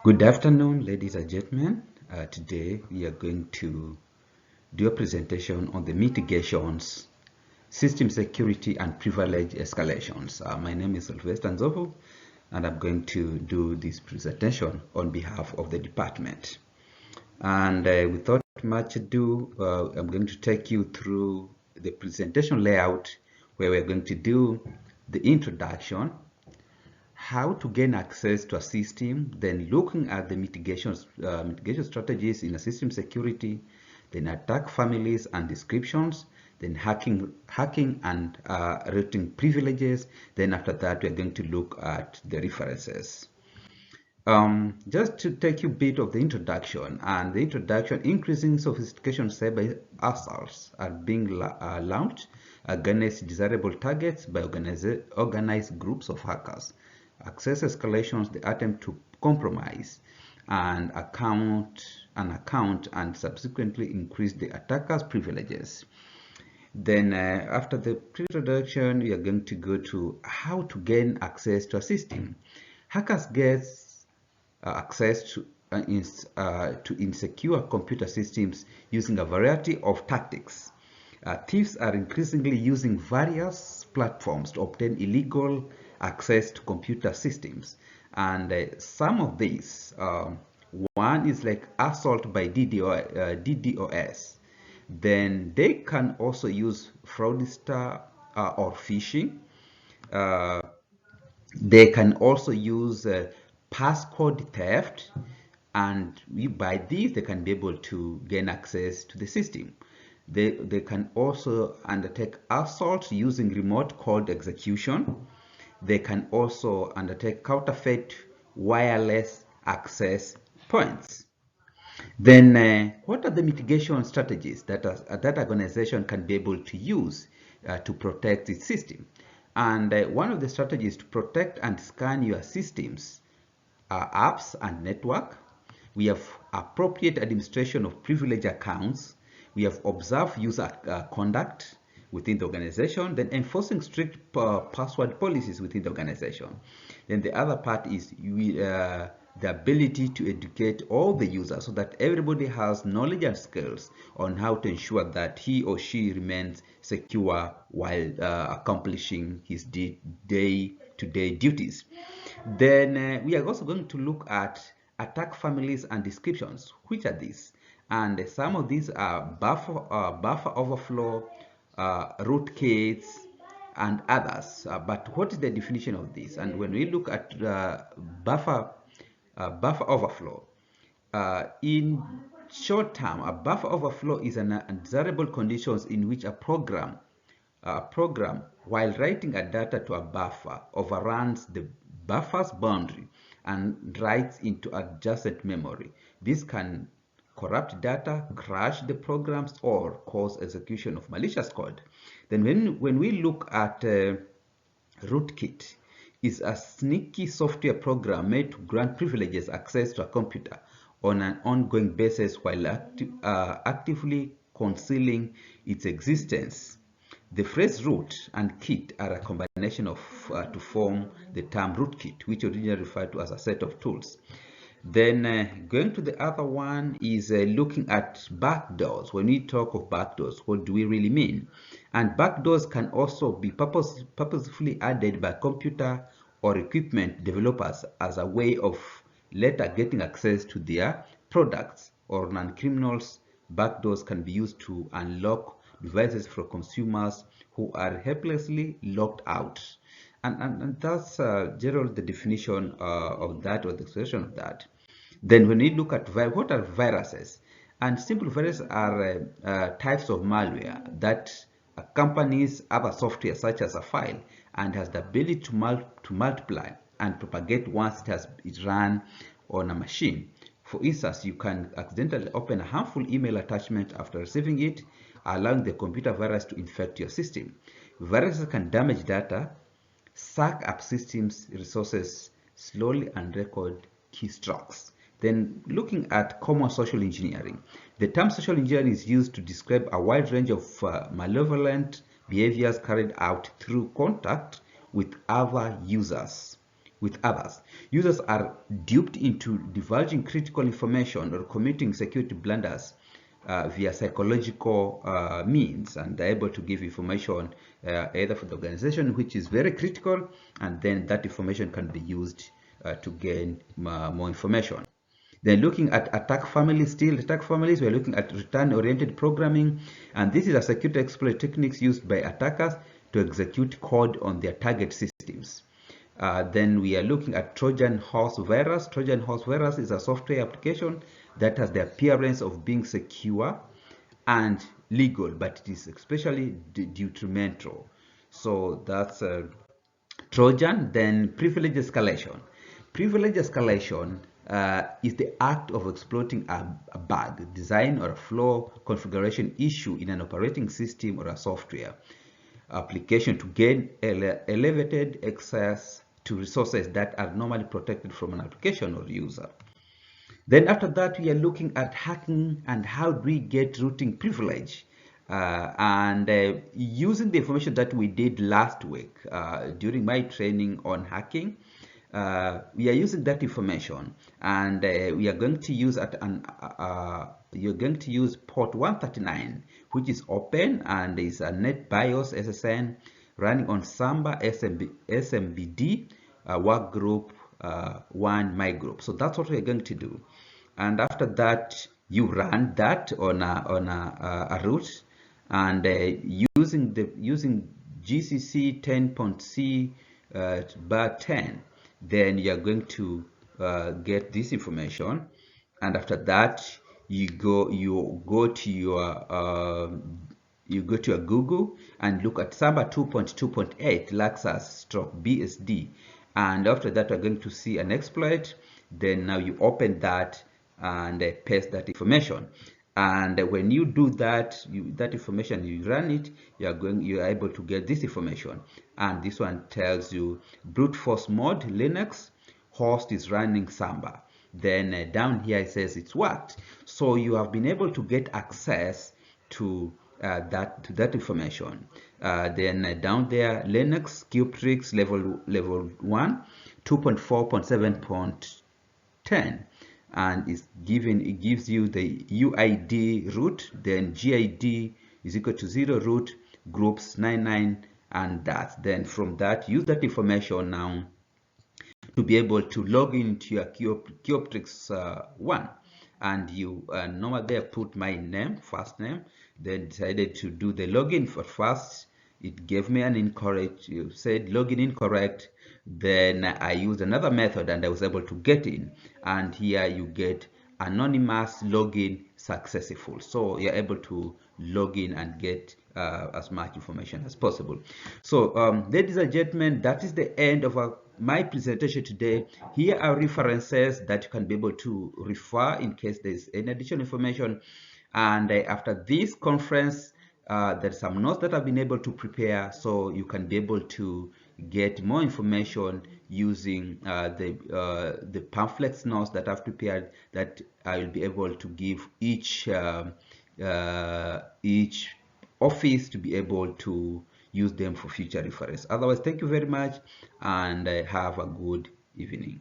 Good afternoon, ladies and gentlemen. Today we are going to do a presentation on the mitigations, system security and privilege escalations. My name is Sylvester Nzovu, and I'm going to do this presentation on behalf of the department. And without much ado, I'm going to take you through the presentation layout where we're going to do the introduction, how to gain access to a system, then looking at the mitigation strategies in a system security, then attack families and descriptions, then hacking and routing privileges. Then after that, we're going to look at the references. Just to take you a bit of the introduction, increasing sophistication cyber assaults are being launched against desirable targets by organized groups of hackers. Access escalations, the attempt to compromise an account and subsequently increase the attacker's privileges. Then after the introduction, we are going to go to how to gain access to a system. Hackers get access to insecure computer systems using a variety of tactics. Thieves are increasingly using various platforms to obtain illegal access to computer systems. And some of these, one is like assault by DDoS. Then they can also use fraudster or phishing. They can also use passcode theft, and by this they can be able to gain access to the system. They can also undertake assaults using remote code execution. They can also undertake counterfeit wireless access points. Then what are the mitigation strategies that that organization can be able to use to protect its system? And one of the strategies to protect and scan your systems are apps and network. We have appropriate administration of privileged accounts. We have observed user conduct within the organization, then enforcing strict password policies within the organization. Then the other part is the ability to educate all the users so that everybody has knowledge and skills on how to ensure that he or she remains secure while accomplishing his day-to-day duties. Then we are also going to look at attack families and descriptions. Which are these? And some of these are buffer overflow, rootkits, and others. But what is the definition of this? And when we look at buffer overflow, in short term, a buffer overflow is an undesirable conditions in which a program, while writing a data to a buffer, overruns the buffer's boundary and writes into adjacent memory. This can corrupt data, crash the programs, or cause execution of malicious code. Then when we look at rootkit, is a sneaky software program made to grant privileges access to a computer on an ongoing basis while actively concealing its existence. The phrase root and kit are a combination of to form the term rootkit, which originally referred to as a set of tools. Then going to the other one is looking at backdoors. When we talk of backdoors, what do we really mean? And backdoors can also be purposefully added by computer or equipment developers as a way of later getting access to their products. Or non-criminals, backdoors can be used to unlock devices for consumers who are helplessly locked out. And that's generally the definition of that, or the expression of that. Then when we look at what are viruses, and simple viruses are types of malware that accompanies other software such as a file and has the ability to multiply and propagate once it run on a machine. For instance, you can accidentally open a harmful email attachment after receiving it, allowing the computer virus to infect your system. Viruses can damage data, suck up systems resources slowly, and record keystrokes. Then looking at common social engineering. The term social engineering is used to describe a wide range of malevolent behaviors carried out through contact with other users with others. Users are duped into divulging critical information or committing security blunders via psychological means, and they're able to give information either for the organization which is very critical, and then that information can be used to gain more information. Then looking at attack families, we're looking at return-oriented programming, and this is a security exploit techniques used by attackers to execute code on their target systems. Then we are looking at Trojan horse virus. Trojan horse virus is a software application that has the appearance of being secure and legal, but it is especially detrimental. So that's Trojan. Then privilege escalation. Privilege escalation is the act of exploiting a bug, design, or a flaw configuration issue in an operating system or a software application to gain elevated access to resources that are normally protected from an application or user. Then after that, we are looking at hacking and how do we get routing privilege. Using the information that we did last week during my training on hacking, we are using that information, and we are going to use you're going to use port 139, which is open and is a NetBIOS SSN running on Samba SMBD workgroup 1 my group. So that's what we're going to do. And after that, you run that on a route, and using GCC 10.c bar 10, then you're going to get this information. And after that, you go to your Google and look at Samba 2.2.8 Laxas/BSD, and after that, we're going to see an exploit. Then now you open that and paste that information. And when you do that, that information, you run it, you are able to get this information. And this one tells you brute force mode Linux, host is running Samba. Then down here it says it's worked. So you have been able to get access to that information. Then down there, Linux Cubetrix level 1, 2.4.7.10. and it gives you the UID root, then GID is equal to 0 root, groups 99, and that. Then from that, use that information now to be able to log into your Cubetrix 1. And you normally there put my name, first name, then decided to do the login for first. It gave me an incorrect, you said login incorrect. Then I used another method and I was able to get in, and here you get anonymous login successful. So you're able to log in and get as much information as possible. So ladies and gentlemen, that is the end of my presentation today. Here are references that you can be able to refer in case there's any additional information. And after this conference, there's some notes that I've been able to prepare, so you can be able to get more information using the pamphlets notes that I've prepared, that I will be able to give each office to be able to use them for future reference. Otherwise, thank you very much, and have a good evening.